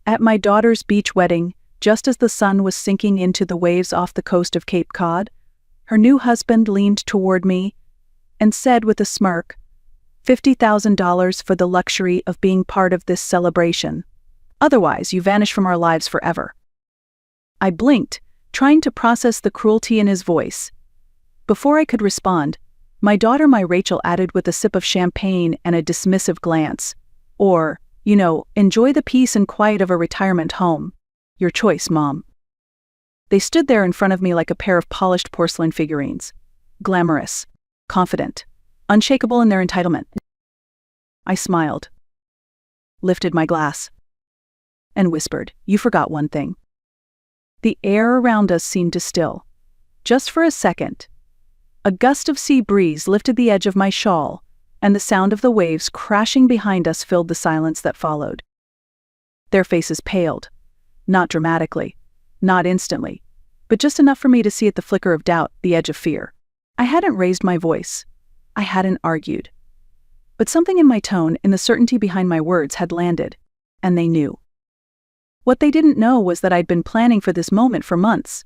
At my daughter's beach wedding, just as the sun was sinking into the waves off the coast of Cape Cod, her new husband leaned toward me and said with a smirk, $50,000 for the luxury of being part of this celebration. Otherwise, you vanish from our lives forever. I blinked, trying to process the cruelty in his voice. Before I could respond, my daughter, Rachel, added with a sip of champagne and a dismissive glance, or, enjoy the peace and quiet of a retirement home. Your choice, Mom. They stood there in front of me like a pair of polished porcelain figurines, glamorous, confident, unshakable in their entitlement. I smiled, lifted my glass, and whispered, "You forgot one thing." The air around us seemed to still. Just for a second. A gust of sea breeze lifted the edge of my shawl, and the sound of the waves crashing behind us filled the silence that followed. Their faces paled, not dramatically, not instantly, but just enough for me to see at the flicker of doubt the edge of fear. I hadn't raised my voice. I hadn't argued. But something in my tone, in the certainty behind my words, had landed, and they knew. What they didn't know was that I'd been planning for this moment for months.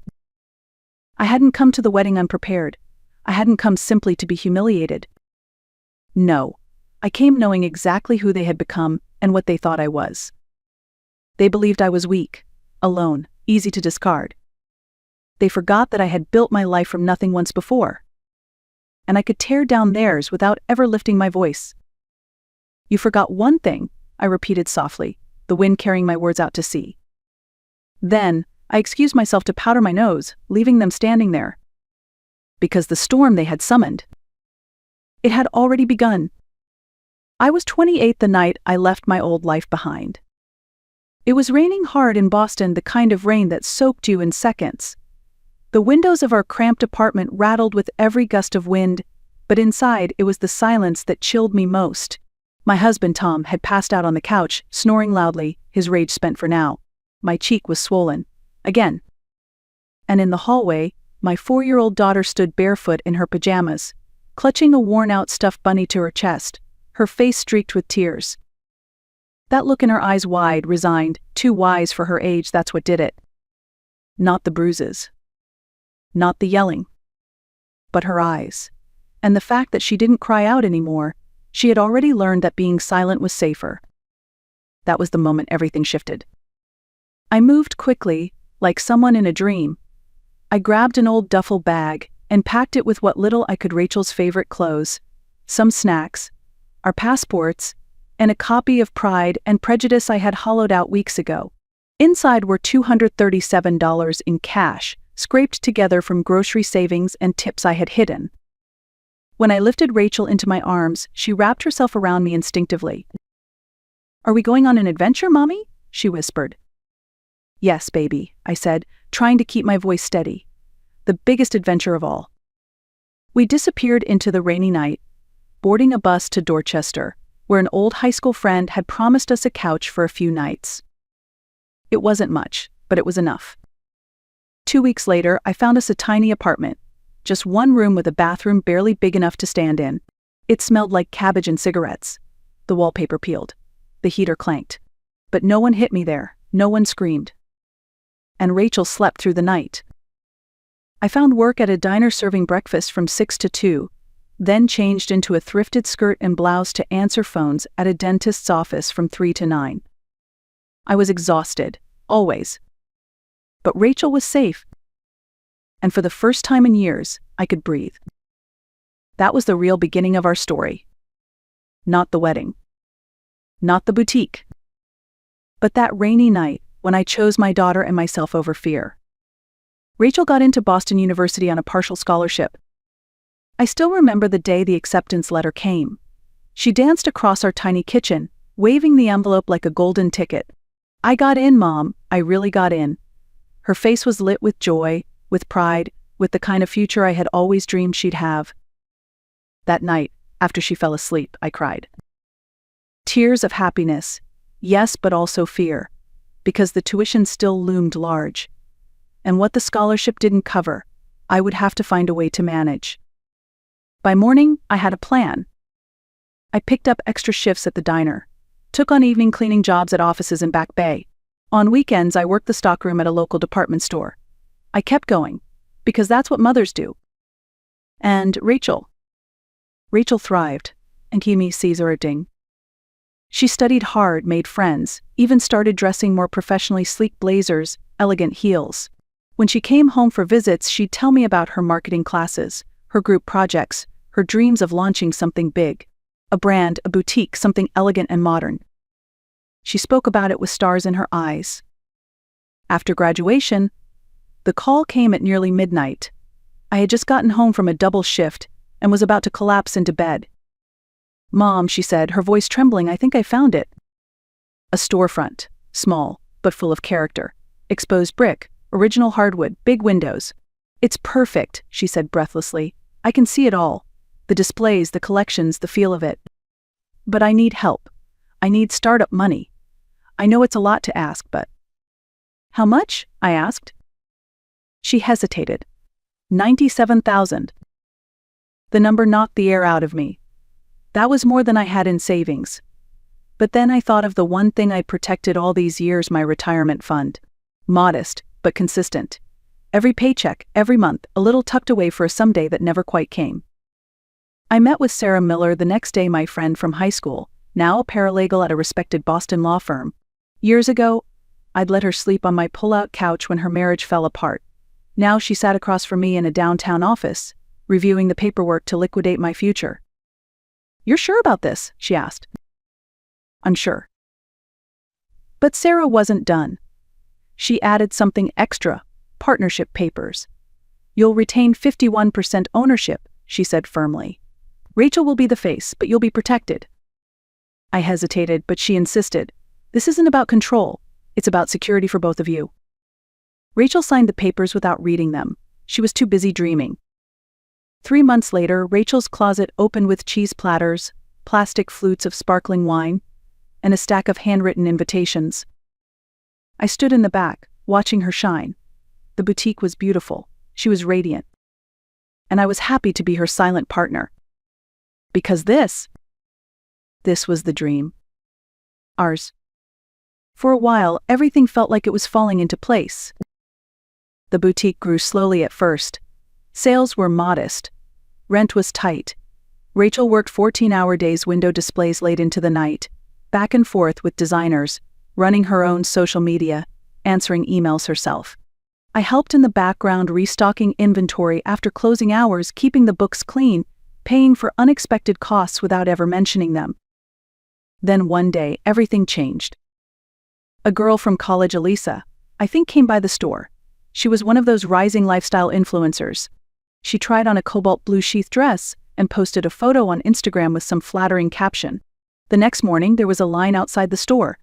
I hadn't come to the wedding unprepared. I hadn't come simply to be humiliated. No, I came knowing exactly who they had become and what they thought I was. They believed I was weak, alone, easy to discard. They forgot that I had built my life from nothing once before. And I could tear down theirs without ever lifting my voice. You forgot one thing, I repeated softly, the wind carrying my words out to sea. Then, I excused myself to powder my nose, leaving them standing there. Because the storm they had summoned, it had already begun. I was 28 the night I left my old life behind. It was raining hard in Boston, the kind of rain that soaked you in seconds. The windows of our cramped apartment rattled with every gust of wind, but inside it was the silence that chilled me most. My husband, Tom, had passed out on the couch, snoring loudly, his rage spent for now. My cheek was swollen. Again. And in the hallway, my 4-year-old daughter stood barefoot in her pajamas, clutching a worn-out stuffed bunny to her chest, her face streaked with tears. That look in her eyes, wide, resigned, too wise for her age, that's what did it. Not the bruises. Not the yelling. But her eyes. And the fact that she didn't cry out anymore. She had already learned that being silent was safer. That was the moment everything shifted. I moved quickly, like someone in a dream. I grabbed an old duffel bag and packed it with what little I could: Rachel's favorite clothes, some snacks, our passports, and a copy of Pride and Prejudice I had hollowed out weeks ago. Inside were $237 in cash, scraped together from grocery savings and tips I had hidden. When I lifted Rachel into my arms, she wrapped herself around me instinctively. "Are we going on an adventure, Mommy?" she whispered. "Yes, baby," I said, trying to keep my voice steady. "The biggest adventure of all." We disappeared into the rainy night, boarding a bus to Dorchester, where an old high school friend had promised us a couch for a few nights. It wasn't much, but it was enough. 2 weeks later, I found us a tiny apartment, just one room with a bathroom barely big enough to stand in. It smelled like cabbage and cigarettes. The wallpaper peeled. The heater clanked. But no one hit me there, no one screamed. And Rachel slept through the night. I found work at a diner serving breakfast from 6 to 2, then changed into a thrifted skirt and blouse to answer phones at a dentist's office from 3 to 9. I was exhausted, always. But Rachel was safe. And for the first time in years, I could breathe. That was the real beginning of our story. Not the wedding. Not the boutique. But that rainy night, when I chose my daughter and myself over fear. Rachel got into Boston University on a partial scholarship. I still remember the day the acceptance letter came. She danced across our tiny kitchen, waving the envelope like a golden ticket. "I got in, Mom, I really got in." Her face was lit with joy, with pride, with the kind of future I had always dreamed she'd have. That night, after she fell asleep, I cried. Tears of happiness, yes, but also fear, because the tuition still loomed large. And what the scholarship didn't cover, I would have to find a way to manage. By morning, I had a plan. I picked up extra shifts at the diner, took on evening cleaning jobs at offices in Back Bay. On weekends, I worked the stockroom at a local department store. I kept going, because that's what mothers do. And Rachel thrived, and Kimi Caesar-ding. She studied hard, made friends, even started dressing more professionally, sleek blazers, elegant heels. When she came home for visits, she'd tell me about her marketing classes, her group projects, her dreams of launching something big. A brand, a boutique, something elegant and modern. She spoke about it with stars in her eyes. After graduation, the call came at nearly midnight. I had just gotten home from a double shift and was about to collapse into bed. "Mom," she said, her voice trembling, "I think I found it." A storefront, small, but full of character. Exposed brick, original hardwood, big windows. "It's perfect," she said breathlessly. "I can see it all. The displays, the collections, the feel of it. But I need help. I need startup money. I know it's a lot to ask, but..." "How much?" I asked. She hesitated. $97,000. The number knocked the air out of me. That was more than I had in savings. But then I thought of the one thing I'd protected all these years, my retirement fund. Modest, but consistent. Every paycheck, every month, a little tucked away for a someday that never quite came. I met with Sarah Miller the next day, my friend from high school, now a paralegal at a respected Boston law firm. Years ago, I'd let her sleep on my pull-out couch when her marriage fell apart. Now she sat across from me in a downtown office, reviewing the paperwork to liquidate my future. "You're sure about this?" she asked. "Unsure." But Sarah wasn't done. She added something extra: partnership papers. "You'll retain 51% ownership," she said firmly. "Rachel will be the face, but you'll be protected." I hesitated, but she insisted. "This isn't about control. It's about security for both of you." Rachel signed the papers without reading them. She was too busy dreaming. 3 months later, Rachel's closet opened with cheese platters, plastic flutes of sparkling wine, and a stack of handwritten invitations. I stood in the back, watching her shine. The boutique was beautiful. She was radiant. And I was happy to be her silent partner. Because this was the dream. Ours. For a while, everything felt like it was falling into place. The boutique grew slowly at first. Sales were modest. Rent was tight. Rachel worked 14-hour days, window displays late into the night, back and forth with designers, running her own social media, answering emails herself. I helped in the background, restocking inventory after closing hours, keeping the books clean, paying for unexpected costs without ever mentioning them. Then one day, everything changed. A girl from college, Elisa, I think, came by the store. She was one of those rising lifestyle influencers. She tried on a cobalt blue sheath dress and posted a photo on Instagram with some flattering caption. The next morning, there was a line outside the store.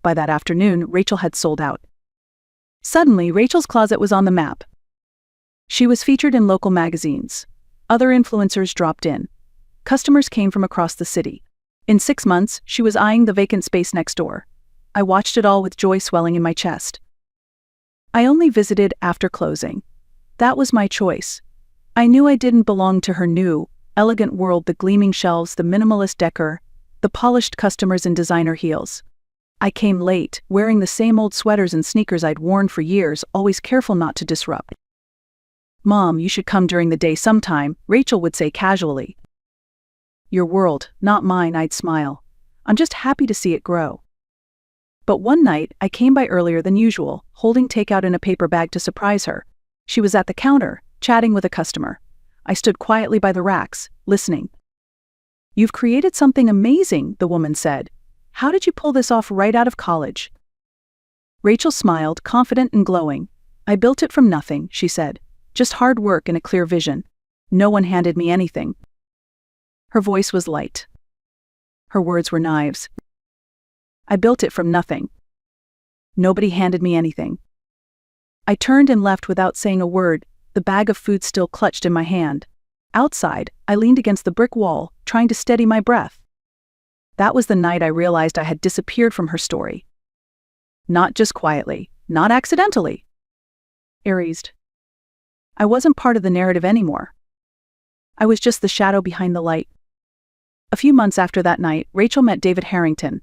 By that afternoon, Rachel had sold out. Suddenly, Rachel's closet was on the map. She was featured in local magazines. Other influencers dropped in. Customers came from across the city. In 6 months, she was eyeing the vacant space next door. I watched it all with joy swelling in my chest. I only visited after closing. That was my choice. I knew I didn't belong to her new, elegant world, the gleaming shelves, the minimalist decor, the polished customers in designer heels. I came late, wearing the same old sweaters and sneakers I'd worn for years, always careful not to disrupt. "Mom, you should come during the day sometime," Rachel would say casually. "Your world, not mine," I'd smile. "I'm just happy to see it grow." But one night, I came by earlier than usual, holding takeout in a paper bag to surprise her. She was at the counter, chatting with a customer. I stood quietly by the racks, listening. "You've created something amazing," the woman said. "How did you pull this off right out of college?" Rachel smiled, confident and glowing. "I built it from nothing," she said. "Just hard work and a clear vision. No one handed me anything." Her voice was light. Her words were knives. "I built it from nothing. Nobody handed me anything." I turned and left without saying a word, the bag of food still clutched in my hand. Outside, I leaned against the brick wall, trying to steady my breath. That was the night I realized I had disappeared from her story. Not just quietly, not accidentally. Erased. I wasn't part of the narrative anymore. I was just the shadow behind the light. A few months after that night, Rachel met David Harrington.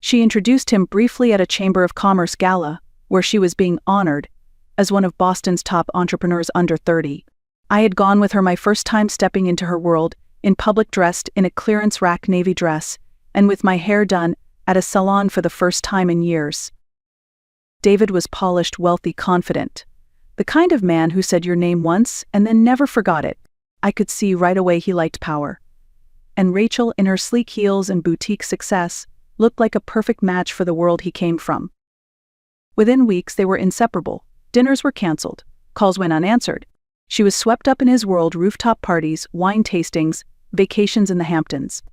She introduced him briefly at a Chamber of Commerce gala, where she was being honored as one of Boston's top entrepreneurs under 30. I had gone with her my first time stepping into her world, in public dressed in a clearance rack navy dress, and with my hair done at a salon for the first time in years. David was polished, wealthy, confident. The kind of man who said your name once and then never forgot it. I could see right away he liked power. And Rachel, in her sleek heels and boutique success, looked like a perfect match for the world he came from. Within weeks they were inseparable. Dinners were canceled. Calls went unanswered. She was swept up in his world, rooftop parties, wine tastings, vacations in the Hamptons.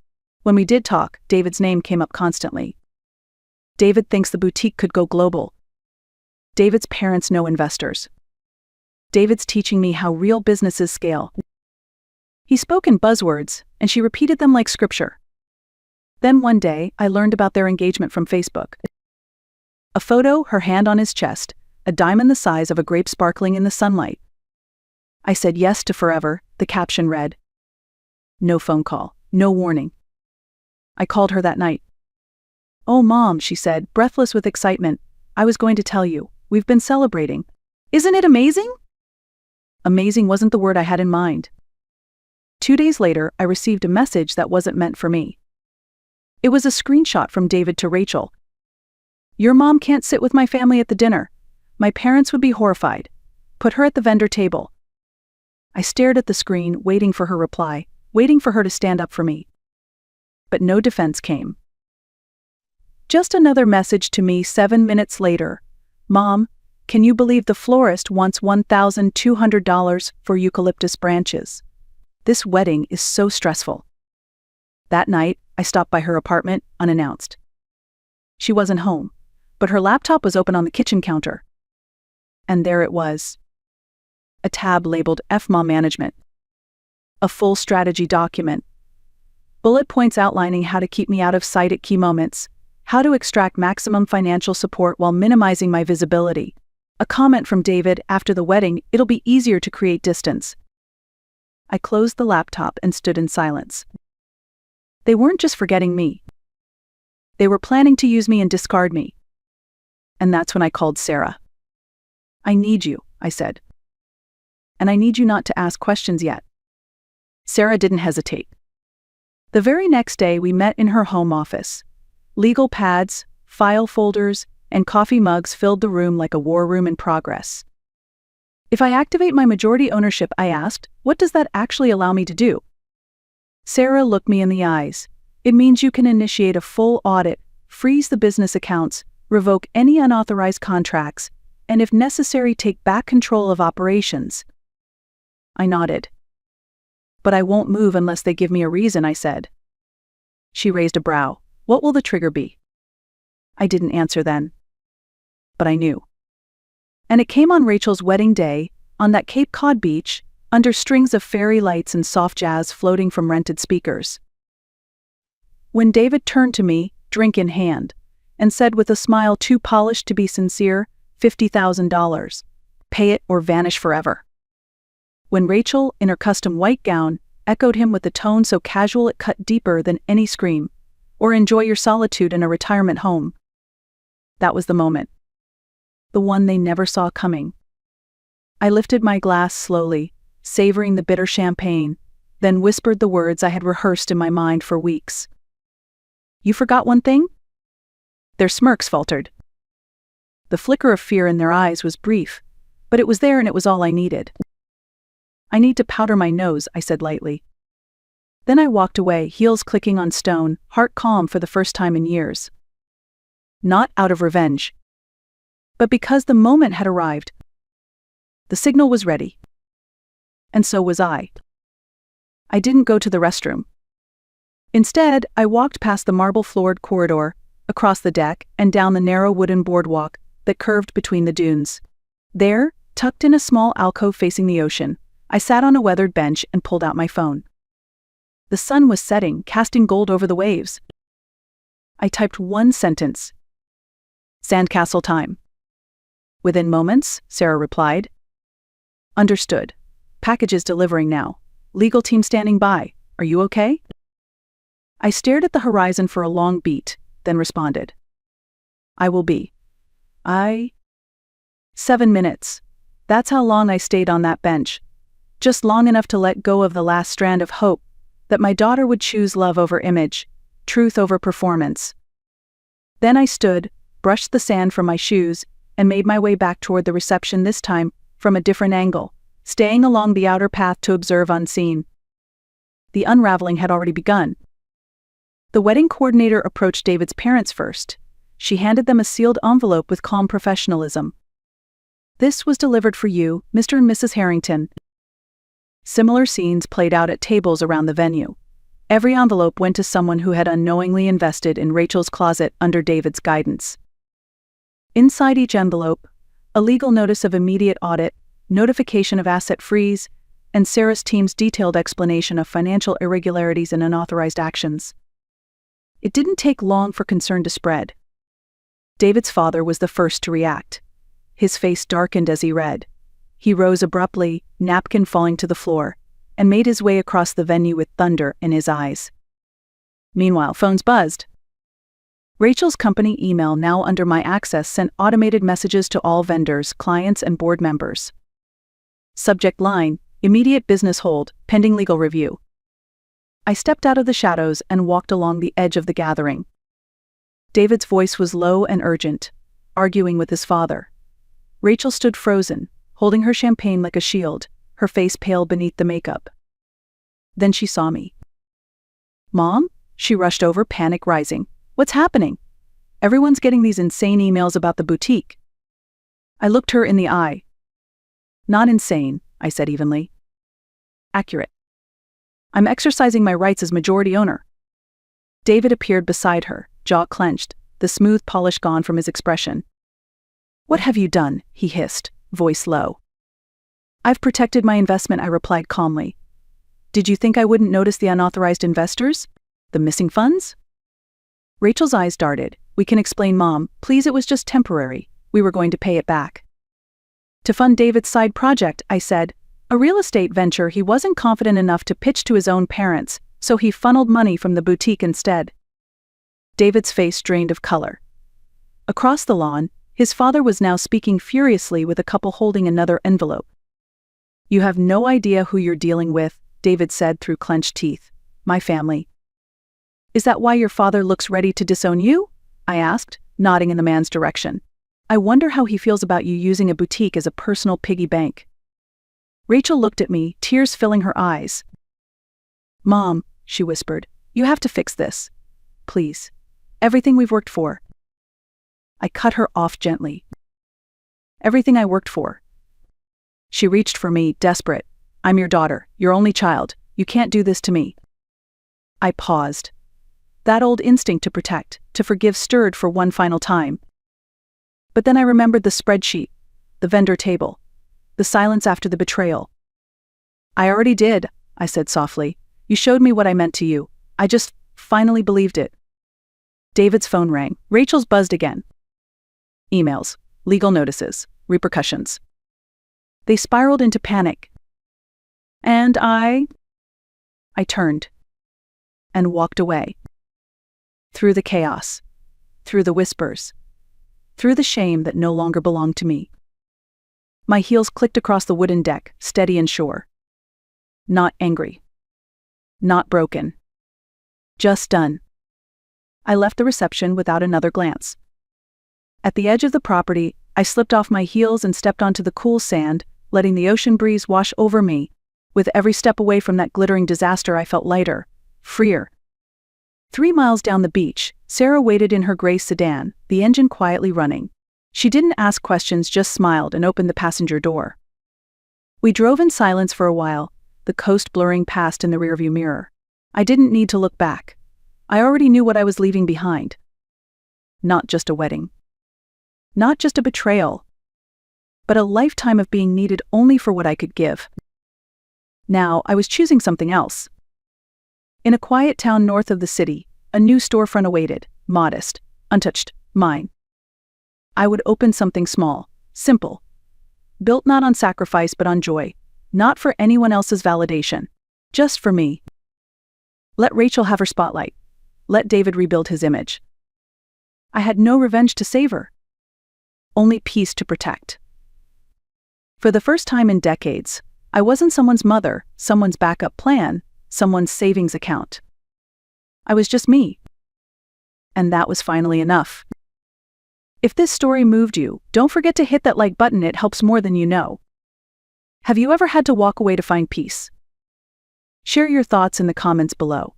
When we did talk, David's name came up constantly. David thinks the boutique could go global. David's parents know investors. David's teaching me how real businesses scale. He spoke in buzzwords, and she repeated them like scripture. Then one day, I learned about their engagement from Facebook. A photo, her hand on his chest, a diamond the size of a grape sparkling in the sunlight. I said yes to forever, the caption read. No phone call, no warning. I called her that night. Oh, Mom, she said, breathless with excitement. I was going to tell you, we've been celebrating. Isn't it amazing? Amazing wasn't the word I had in mind. 2 days later, I received a message that wasn't meant for me. It was a screenshot from David to Rachel. Your mom can't sit with my family at the dinner. My parents would be horrified. Put her at the vendor table. I stared at the screen, waiting for her reply, waiting for her to stand up for me. But no defense came. Just another message to me 7 minutes later. Mom, can you believe the florist wants $1,200 for eucalyptus branches? This wedding is so stressful. That night, I stopped by her apartment, unannounced. She wasn't home, but her laptop was open on the kitchen counter. And there it was. A tab labeled FMA Management. A full strategy document. Bullet points outlining how to keep me out of sight at key moments, how to extract maximum financial support while minimizing my visibility. A comment from David, after the wedding, it'll be easier to create distance. I closed the laptop and stood in silence. They weren't just forgetting me. They were planning to use me and discard me. And that's when I called Sarah. I need you, I said. And I need you not to ask questions yet. Sarah didn't hesitate. The very next day we met in her home office. Legal pads, file folders, and coffee mugs filled the room like a war room in progress. If I activate my majority ownership, I asked, what does that actually allow me to do? Sarah looked me in the eyes. It means you can initiate a full audit, freeze the business accounts, revoke any unauthorized contracts, and if necessary take back control of operations. I nodded. But I won't move unless they give me a reason, I said. She raised a brow. What will the trigger be? I didn't answer then. But I knew. And it came on Rachel's wedding day, on that Cape Cod beach, under strings of fairy lights and soft jazz floating from rented speakers. When David turned to me, drink in hand, and said with a smile too polished to be sincere, $50,000. Pay it or vanish forever. When Rachel, in her custom white gown, echoed him with a tone so casual it cut deeper than any scream, or enjoy your solitude in a retirement home. That was the moment. The one they never saw coming. I lifted my glass slowly, savoring the bitter champagne, then whispered the words I had rehearsed in my mind for weeks. You forgot one thing? Their smirks faltered. The flicker of fear in their eyes was brief, but it was there and it was all I needed. I need to powder my nose, I said lightly. Then I walked away, heels clicking on stone, heart calm for the first time in years. Not out of revenge, but because the moment had arrived. The signal was ready. And so was I. I didn't go to the restroom. Instead, I walked past the marble-floored corridor, across the deck, and down the narrow wooden boardwalk that curved between the dunes. There, tucked in a small alcove facing the ocean, I sat on a weathered bench and pulled out my phone. The sun was setting, casting gold over the waves. I typed one sentence. Sandcastle time. Within moments, Sarah replied. Understood. Packages delivering now. Legal team standing by. Are you okay? I stared at the horizon for a long beat, then responded. I will be. 7 minutes. That's how long I stayed on that bench. Just long enough to let go of the last strand of hope that my daughter would choose love over image, truth over performance. Then I stood, brushed the sand from my shoes, and made my way back toward the reception, this time from a different angle, staying along the outer path to observe unseen. The unraveling had already begun. The wedding coordinator approached David's parents first. She handed them a sealed envelope with calm professionalism. "This was delivered for you, Mr. and Mrs. Harrington." Similar scenes played out at tables around the venue. Every envelope went to someone who had unknowingly invested in Rachel's closet under David's guidance. Inside each envelope, a legal notice of immediate audit, notification of asset freeze, and Sarah's team's detailed explanation of financial irregularities and unauthorized actions. It didn't take long for concern to spread. David's father was the first to react. His face darkened as he read. He rose abruptly, napkin falling to the floor, and made his way across the venue with thunder in his eyes. Meanwhile, phones buzzed. Rachel's company email, now under my access, sent automated messages to all vendors, clients, and board members. Subject line: immediate business hold, pending legal review. I stepped out of the shadows and walked along the edge of the gathering. David's voice was low and urgent, arguing with his father. Rachel stood frozen, holding her champagne like a shield, her face pale beneath the makeup. Then she saw me. "Mom?" She rushed over, panic rising. "What's happening? Everyone's getting these insane emails about the boutique." I looked her in the eye. "Not insane," I said evenly. "Accurate. I'm exercising my rights as majority owner." David appeared beside her, jaw clenched, the smooth polish gone from his expression. "What have you done?" he hissed, voice low. "I've protected my investment," I replied calmly. "Did you think I wouldn't notice the unauthorized investors? The missing funds?" Rachel's eyes darted. "We can explain, Mom. Please, it was just temporary. We were going to pay it back." "To fund David's side project," I said. "A real estate venture he wasn't confident enough to pitch to his own parents, so he funneled money from the boutique instead." David's face drained of color. Across the lawn, his father was now speaking furiously with a couple holding another envelope. "You have no idea who you're dealing with," David said through clenched teeth. "My family." "Is that why your father looks ready to disown you?" I asked, nodding in the man's direction. "I wonder how he feels about you using a boutique as a personal piggy bank." Rachel looked at me, tears filling her eyes. "Mom," she whispered, "you have to fix this. Please. Everything we've worked for." I cut her off gently. "Everything I worked for." She reached for me, desperate. "I'm your daughter, your only child. You can't do this to me." I paused. That old instinct to protect, to forgive stirred for one final time. But then I remembered the spreadsheet, the vendor table, the silence after the betrayal. "I already did," I said softly. "You showed me what I meant to you. I just finally believed it." David's phone rang. Rachel's buzzed again. Emails, legal notices, repercussions. They spiraled into panic. And I turned and walked away. Through the chaos, through the whispers, through the shame that no longer belonged to me. My heels clicked across the wooden deck, steady and sure. Not angry. Not broken. Just done. I left the reception without another glance. At the edge of the property, I slipped off my heels and stepped onto the cool sand, letting the ocean breeze wash over me. With every step away from that glittering disaster, I felt lighter, freer. 3 miles down the beach, Sarah waited in her gray sedan, the engine quietly running. She didn't ask questions, just smiled and opened the passenger door. We drove in silence for a while, the coast blurring past in the rearview mirror. I didn't need to look back. I already knew what I was leaving behind. Not just a wedding. Not just a betrayal. But a lifetime of being needed only for what I could give. Now, I was choosing something else. In a quiet town north of the city, a new storefront awaited, modest, untouched, mine. I would open something small, simple. Built not on sacrifice but on joy, not for anyone else's validation, just for me. Let Rachel have her spotlight. Let David rebuild his image. I had no revenge to savor, only peace to protect. For the first time in decades, I wasn't someone's mother, someone's backup plan, someone's savings account. I was just me. And that was finally enough. If this story moved you, don't forget to hit that like button, it helps more than you know. Have you ever had to walk away to find peace? Share your thoughts in the comments below.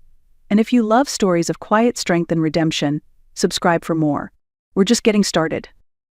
And if you love stories of quiet strength and redemption, subscribe for more. We're just getting started.